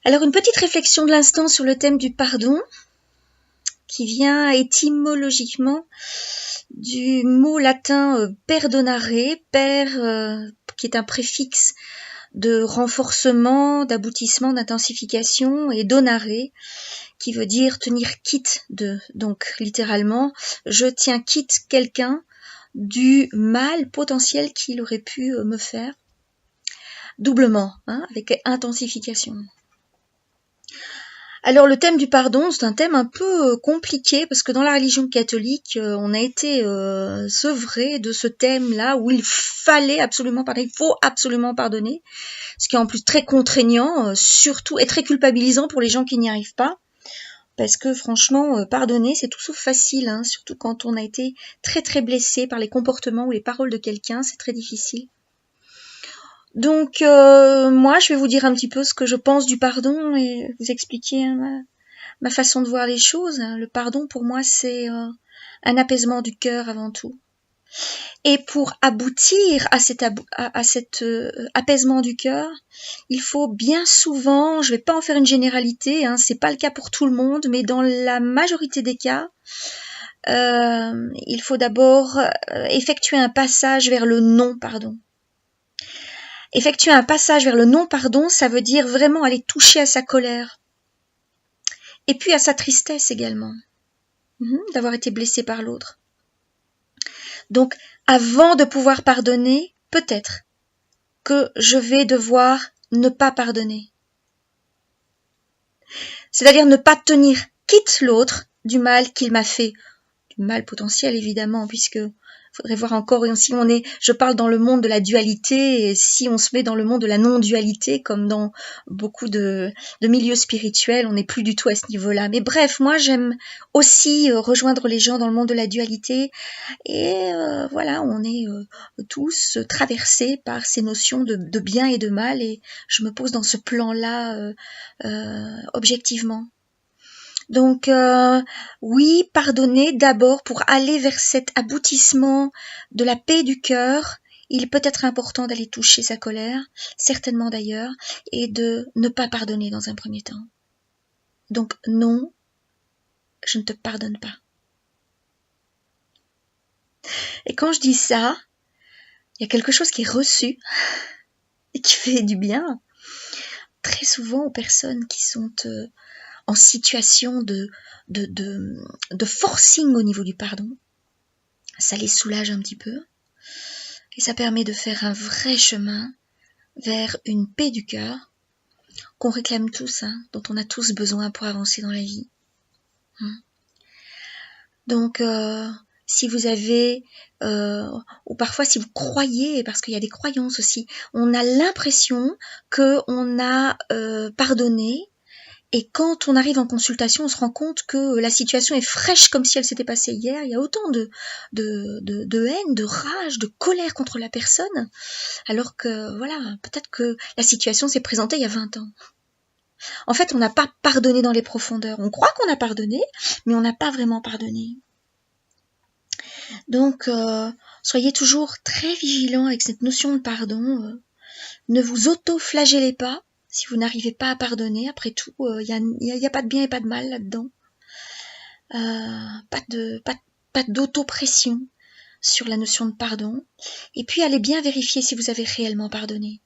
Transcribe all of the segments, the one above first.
Alors, une petite réflexion de l'instant sur le thème du pardon, qui vient étymologiquement du mot latin perdonare, qui est un préfixe de renforcement, d'aboutissement, d'intensification, et donare, qui veut dire tenir quitte de. Donc, littéralement, je tiens quitte quelqu'un du mal potentiel qu'il aurait pu me faire, doublement, avec intensification. Alors le thème du pardon, c'est un thème un peu compliqué parce que dans la religion catholique, on a été sevré de ce thème-là où il fallait absolument pardonner, il faut absolument pardonner, ce qui est en plus très contraignant, surtout et très culpabilisant pour les gens qui n'y arrivent pas. Parce que franchement, pardonner, c'est tout sauf facile, surtout quand on a été très très blessé par les comportements ou les paroles de quelqu'un, c'est très difficile. Donc moi, je vais vous dire un petit peu ce que je pense du pardon et vous expliquer ma façon de voir les choses. Le pardon, pour moi, c'est un apaisement du cœur avant tout. Et pour aboutir à cet apaisement du cœur, il faut bien souvent, je vais pas en faire une généralité, c'est pas le cas pour tout le monde, mais dans la majorité des cas, il faut d'abord effectuer un passage vers le non-pardon. Effectuer un passage vers le non-pardon, ça veut dire vraiment aller toucher à sa colère. Et puis à sa tristesse également, d'avoir été blessé par l'autre. Donc, avant de pouvoir pardonner, peut-être que je vais devoir ne pas pardonner. C'est-à-dire ne pas tenir quitte l'autre du mal qu'il m'a fait. Du mal potentiel, évidemment, puisque faudrait voir encore si on est, je parle dans le monde de la dualité, et si on se met dans le monde de la non-dualité, comme dans beaucoup de milieux spirituels, on n'est plus du tout à ce niveau-là. Mais bref, moi j'aime aussi rejoindre les gens dans le monde de la dualité, et voilà, on est tous traversés par ces notions de bien et de mal, et je me pose dans ce plan-là objectivement. Donc oui, pardonner d'abord pour aller vers cet aboutissement de la paix du cœur. Il est peut-être important d'aller toucher sa colère, certainement d'ailleurs, et de ne pas pardonner dans un premier temps. Donc non, je ne te pardonne pas. Et quand je dis ça, il y a quelque chose qui est reçu et qui fait du bien. Très souvent aux personnes qui sont en situation de forcing au niveau du pardon, ça les soulage un petit peu et ça permet de faire un vrai chemin vers une paix du cœur qu'on réclame tous, dont on a tous besoin pour avancer dans la vie. Donc si vous avez ou parfois si vous croyez, parce qu'il y a des croyances aussi, on a l'impression qu'on a pardonné. Et quand on arrive en consultation, on se rend compte que la situation est fraîche comme si elle s'était passée hier. Il y a autant de haine, de rage, de colère contre la personne, alors que voilà, peut-être que la situation s'est présentée il y a 20 ans. En fait, on n'a pas pardonné dans les profondeurs. On croit qu'on a pardonné, mais on n'a pas vraiment pardonné. Donc, soyez toujours très vigilants avec cette notion de pardon. Ne vous auto-flagellez pas. Si vous n'arrivez pas à pardonner, après tout, il y a pas de bien et pas de mal là-dedans. Pas d'auto-pression sur la notion de pardon. Et puis, allez bien vérifier si vous avez réellement pardonné.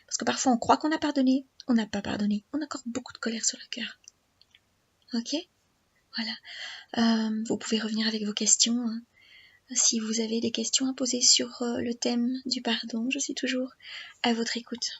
Parce que parfois, on croit qu'on a pardonné, on n'a pas pardonné. On a encore beaucoup de colère sur le cœur. Ok ? Voilà. Vous pouvez revenir avec vos questions. Si vous avez des questions à poser sur le thème du pardon, je suis toujours à votre écoute.